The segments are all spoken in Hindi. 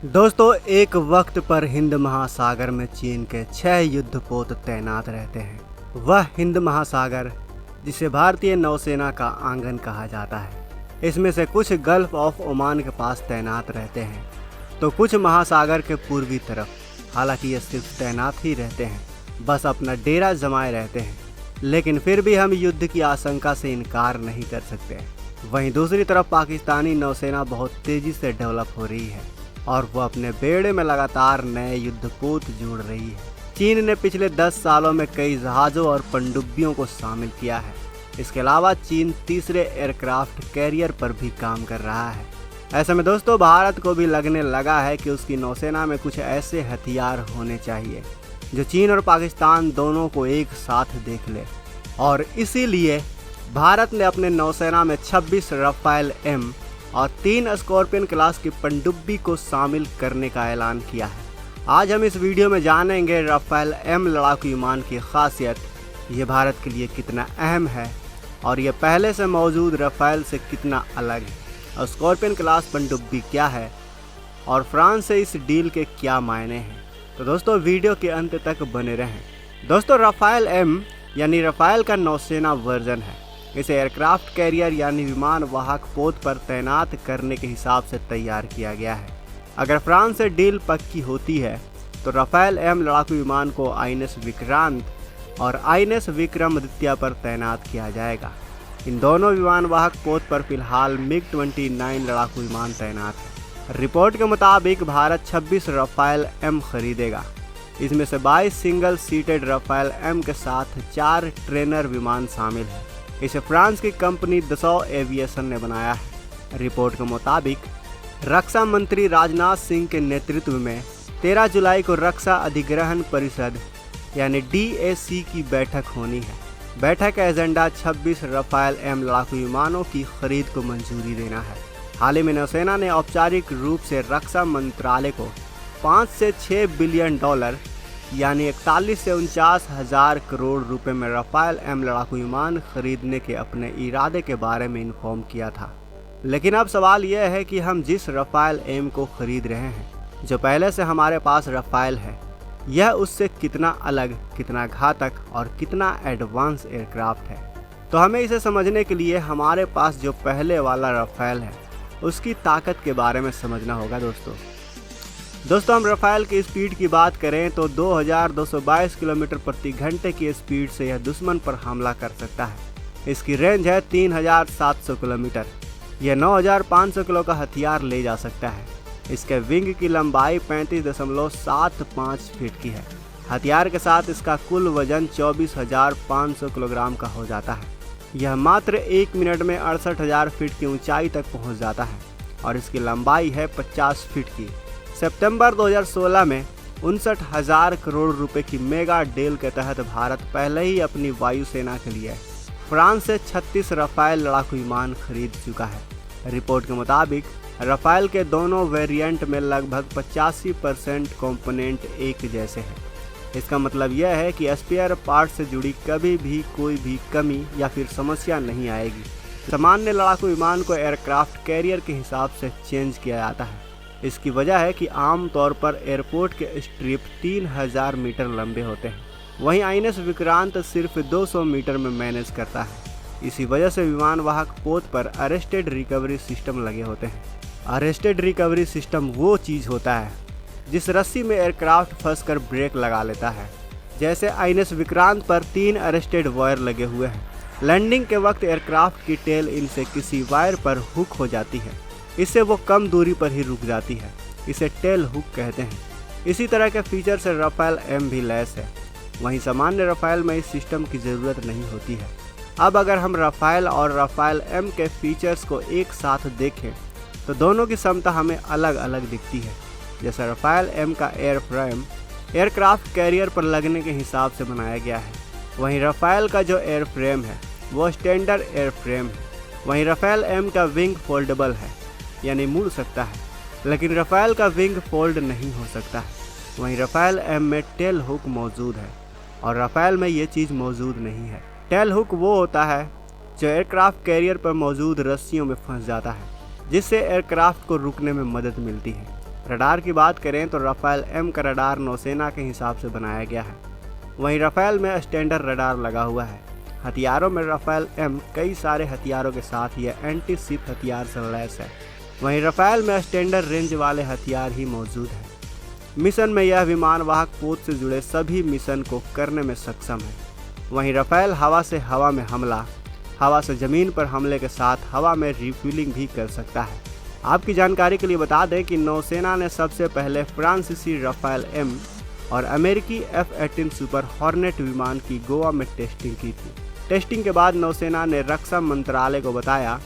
दोस्तों, एक वक्त पर हिंद महासागर में चीन के 6 युद्धपोत तैनात रहते हैं। वह हिंद महासागर जिसे भारतीय नौसेना का आंगन कहा जाता है, इसमें से कुछ गल्फ ऑफ ओमान के पास तैनात रहते हैं तो कुछ महासागर के पूर्वी तरफ। हालांकि ये सिर्फ तैनात ही रहते हैं, बस अपना डेरा जमाए रहते हैं, लेकिन फिर भी हम युद्ध की आशंका से इनकार नहीं कर सकते। वहीं दूसरी तरफ पाकिस्तानी नौसेना बहुत तेजी से डेवलप हो रही है और वो अपने बेड़े में लगातार नए युद्धपोत जोड़ रही है। चीन ने पिछले 10 सालों में कई जहाज़ों और पनडुब्बियों को शामिल किया है। इसके अलावा चीन तीसरे एयरक्राफ्ट कैरियर पर भी काम कर रहा है। ऐसे में दोस्तों, भारत को भी लगने लगा है कि उसकी नौसेना में कुछ ऐसे हथियार होने चाहिए जो चीन और पाकिस्तान दोनों को एक साथ देख ले, और इसीलिए भारत ने अपने नौसेना में 26 राफेल एम और 3 स्कॉर्पियन क्लास की पनडुब्बी को शामिल करने का ऐलान किया है। आज हम इस वीडियो में जानेंगे राफेल एम लड़ाकू विमान की खासियत, ये भारत के लिए कितना अहम है और ये पहले से मौजूद राफेल से कितना अलग है, और स्कॉर्पियन क्लास पनडुब्बी क्या है और फ्रांस से इस डील के क्या मायने हैं। तो दोस्तों, वीडियो के अंत तक बने रहें। दोस्तों, राफेल एम यानी राफेल का नौसेना वर्जन है। इसे एयरक्राफ्ट कैरियर यानी विमान वाहक पोत पर तैनात करने के हिसाब से तैयार किया गया है। अगर फ्रांस से डील पक्की होती है तो राफेल एम लड़ाकू विमान को आईएनएस विक्रांत और आईएनएस विक्रमादित्य पर तैनात किया जाएगा। इन दोनों विमान वाहक पोत पर फिलहाल मिग-29 लड़ाकू विमान तैनात है। रिपोर्ट के मुताबिक भारत 26 राफेल एम खरीदेगा। इसमें से 22 सिंगल सीटेड राफेल एम के साथ 4 ट्रेनर विमान शामिल है। इसे फ्रांस की कंपनी दसॉ एविएशन ने बनाया है। रिपोर्ट के मुताबिक रक्षा मंत्री राजनाथ सिंह के नेतृत्व में 13 जुलाई को रक्षा अधिग्रहण परिषद यानी DAC की बैठक होनी है। बैठक का एजेंडा 26 राफेल एम लड़ाकू विमानों की खरीद को मंजूरी देना है। हाल ही में नौसेना ने औपचारिक रूप से रक्षा मंत्रालय को 5 से 6 बिलियन डॉलर यानी 41 से 49 हज़ार करोड़ रुपए में राफेल एम लड़ाकू विमान खरीदने के अपने इरादे के बारे में इन्फॉर्म किया था। लेकिन अब सवाल यह है कि हम जिस राफेल एम को खरीद रहे हैं, जो पहले से हमारे पास राफेल है, यह उससे कितना अलग, कितना घातक और कितना एडवांस एयरक्राफ्ट है। तो हमें इसे समझने के लिए हमारे पास जो पहले वाला राफेल है उसकी ताकत के बारे में समझना होगा। दोस्तों, हम राफेल की स्पीड की बात करें तो 2222 किलोमीटर प्रति घंटे की स्पीड से यह दुश्मन पर हमला कर सकता है। इसकी रेंज है 3700 किलोमीटर। यह 9500 किलो का हथियार ले जा सकता है। इसके विंग की लंबाई 35.75 फीट की है। हथियार के साथ इसका कुल वजन 24,500 किलोग्राम का हो जाता है। यह मात्र 1 मिनट में 68,000 फीट की ऊंचाई तक पहुंच जाता है और इसकी लंबाई है 50 फीट की। सितंबर 2016 में 59,000 करोड़ रुपए की मेगा डील के तहत भारत पहले ही अपनी वायुसेना के लिए फ्रांस से 36 राफेल लड़ाकू विमान खरीद चुका है। रिपोर्ट के मुताबिक राफेल के दोनों वेरिएंट में लगभग 85% कंपोनेंट एक जैसे हैं। इसका मतलब यह है कि स्पेयर पार्ट से जुड़ी कभी भी कोई भी कमी या फिर समस्या नहीं आएगी। सामान्य लड़ाकू विमान को एयरक्राफ्ट कैरियर के हिसाब से चेंज किया जाता है। इसकी वजह है कि आमतौर पर एयरपोर्ट के स्ट्रिप 3000 मीटर लंबे होते हैं, वहीं आईएनएस विक्रांत सिर्फ 200 मीटर में मैनेज करता है। इसी वजह से विमान वाहक पोत पर अरेस्टेड रिकवरी सिस्टम लगे होते हैं। अरेस्टेड रिकवरी सिस्टम वो चीज़ होता है जिस रस्सी में एयरक्राफ्ट फंसकर ब्रेक लगा लेता है। जैसे आईएनएस विक्रांत पर 3 अरेस्टेड वायर लगे हुए हैं। लैंडिंग के वक्त एयरक्राफ्ट की टेल इनसे किसी वायर पर हुक हो जाती है, इससे वो कम दूरी पर ही रुक जाती है। इसे टेल हुक कहते हैं। इसी तरह के फीचर से राफेल एम भी लैस है। वहीं सामान्य राफेल में इस सिस्टम की ज़रूरत नहीं होती है। अब अगर हम राफेल और राफेल एम के फीचर्स को एक साथ देखें तो दोनों की क्षमता हमें अलग अलग दिखती है। जैसे राफेल एम का एयर फ्रेम एयरक्राफ्ट कैरियर पर लगने के हिसाब से बनाया गया है, वहीं राफेल का जो एयर फ्रेम है वो स्टैंडर्ड एयर फ्रेम है। वहीं राफेल एम का विंग फोल्डेबल है, यानी मुड़ सकता है, लेकिन राफेल का विंग फोल्ड नहीं हो सकता है। वहीं राफेल एम में टेल हुक मौजूद है और राफेल में ये चीज़ मौजूद नहीं है। टेल हुक वो होता है जो एयरक्राफ्ट कैरियर पर मौजूद रस्सियों में फंस जाता है, जिससे एयरक्राफ्ट को रुकने में मदद मिलती है। रडार की बात करें तो राफेल एम का रडार नौसेना के हिसाब से बनाया गया है। वहीं राफेल में स्टैंडर्ड रडार लगा हुआ है। हथियारों में राफेल एम कई सारे हथियारों के साथ यह एंटी शिप हथियार से लैस है। वहीं राफेल में स्टैंडर्ड रेंज वाले हथियार ही मौजूद हैं। मिशन में यह विमान वाहक पोत से जुड़े सभी मिशन को करने में सक्षम है। वहीं राफेल हवा से हवा में हमला, हवा से ज़मीन पर हमले के साथ हवा में रिफ्यूलिंग भी कर सकता है। आपकी जानकारी के लिए बता दें कि नौसेना ने सबसे पहले फ्रांसीसी राफेल एम और अमेरिकी F-18 सुपर हॉर्नेट विमान की गोवा में टेस्टिंग की थी। टेस्टिंग के बाद नौसेना ने रक्षा मंत्रालय को बताया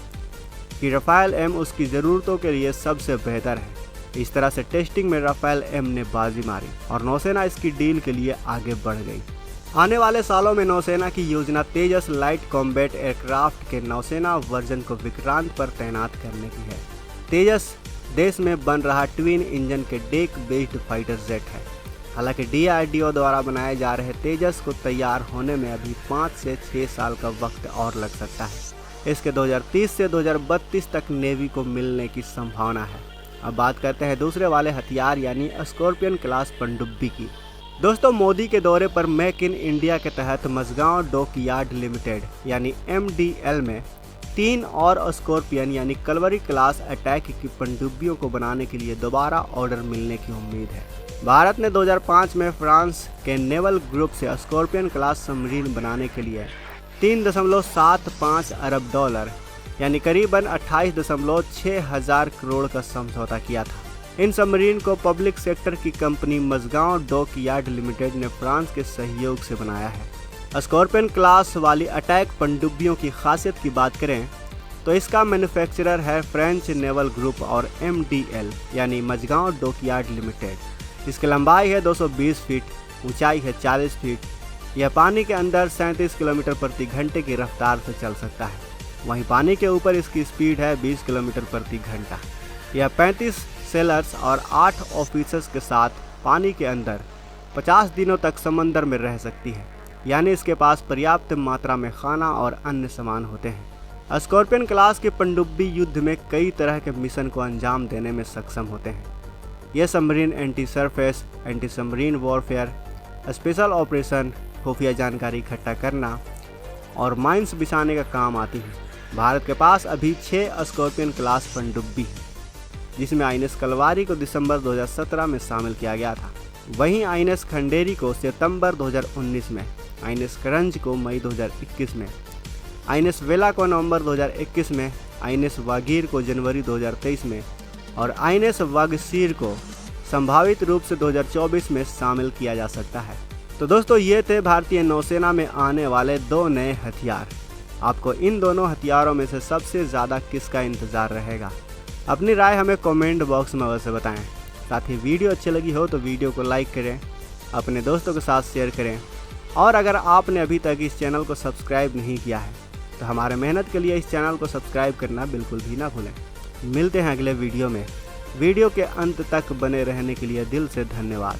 कि राफेल एम उसकी ज़रूरतों के लिए सबसे बेहतर है। इस तरह से टेस्टिंग में राफेल एम ने बाजी मारी और नौसेना इसकी डील के लिए आगे बढ़ गई। आने वाले सालों में नौसेना की योजना तेजस लाइट कॉम्बैट एयरक्राफ्ट के नौसेना वर्जन को विक्रांत पर तैनात करने की है। तेजस देश में बन रहा ट्विन इंजन के डेक बेस्ड फाइटर जेट है। हालांकि DRDO द्वारा बनाए जा रहे तेजस को तैयार होने में अभी 5 से 6 साल का वक्त और लग सकता है। इसके 2030 से 2032 तक नेवी को मिलने की संभावना है। अब बात करते हैं दूसरे वाले हथियार यानी स्कॉर्पियन क्लास पनडुब्बी की। दोस्तों, मोदी के दौरे पर मेक इन इंडिया के तहत मझगांव डॉकयार्ड लिमिटेड यानी MDL में 3 और स्कॉर्पियन यानी कलवरी क्लास अटैक की पनडुब्बियों को बनाने के लिए दोबारा ऑर्डर मिलने की उम्मीद है। भारत ने 2005 में फ्रांस के नेवल ग्रुप से स्कॉर्पियन क्लास सबमरीन बनाने के लिए $3.75 अरब यानी करीबन 28.6 हजार करोड़ का समझौता किया था। इन सबमरीन को पब्लिक सेक्टर की कंपनी मझगांव डॉकयार्ड लिमिटेड ने फ्रांस के सहयोग से बनाया है। स्कॉर्पियन क्लास वाली अटैक पनडुब्बियों की खासियत की बात करें तो इसका मैन्युफैक्चरर है फ्रेंच नेवल ग्रुप और MDL यानी मझगांव डॉकयार्ड लिमिटेड। इसकी लंबाई है 220 फीट, ऊंचाई है 40 फीट। यह पानी के अंदर 37 किलोमीटर प्रति घंटे की रफ्तार से चल सकता है। वहीं पानी के ऊपर इसकी स्पीड है 20 किलोमीटर प्रति घंटा। यह 35 सेलर्स और 8 ऑफिसर्स के साथ पानी के अंदर 50 दिनों तक समंदर में रह सकती है, यानी इसके पास पर्याप्त मात्रा में खाना और अन्य सामान होते हैं। स्कॉर्पियन क्लास की पनडुब्बी युद्ध में कई तरह के मिशन को अंजाम देने में सक्षम होते हैं। यह submarine anti surface, anti submarine warfare, special operation, खुफिया जानकारी इकट्ठा करना और माइंस बिछाने का काम आती है। भारत के पास अभी 6 स्कॉर्पियन क्लास पनडुब्बी है, जिसमें INS कलवारी को दिसंबर 2017 में शामिल किया गया था। वहीं INS खंडेरी को सितंबर 2019 में, INS करंज को मई 2021 में, INS वेला को नवंबर 2021 में, INS वागीर को जनवरी 2023 में और INS वागसीर को संभावित रूप से 2024 में शामिल किया जा सकता है। तो दोस्तों, ये थे भारतीय नौसेना में आने वाले 2 नए हथियार। आपको इन दोनों हथियारों में से सबसे ज़्यादा किसका इंतज़ार रहेगा? अपनी राय हमें कमेंट बॉक्स में अवश्य बताएं। साथ ही वीडियो अच्छी लगी हो तो वीडियो को लाइक करें, अपने दोस्तों के साथ शेयर करें और अगर आपने अभी तक इस चैनल को सब्सक्राइब नहीं किया है तो हमारे मेहनत के लिए इस चैनल को सब्सक्राइब करना बिल्कुल भी ना भूलें। मिलते हैं अगले वीडियो में। वीडियो के अंत तक बने रहने के लिए दिल से धन्यवाद।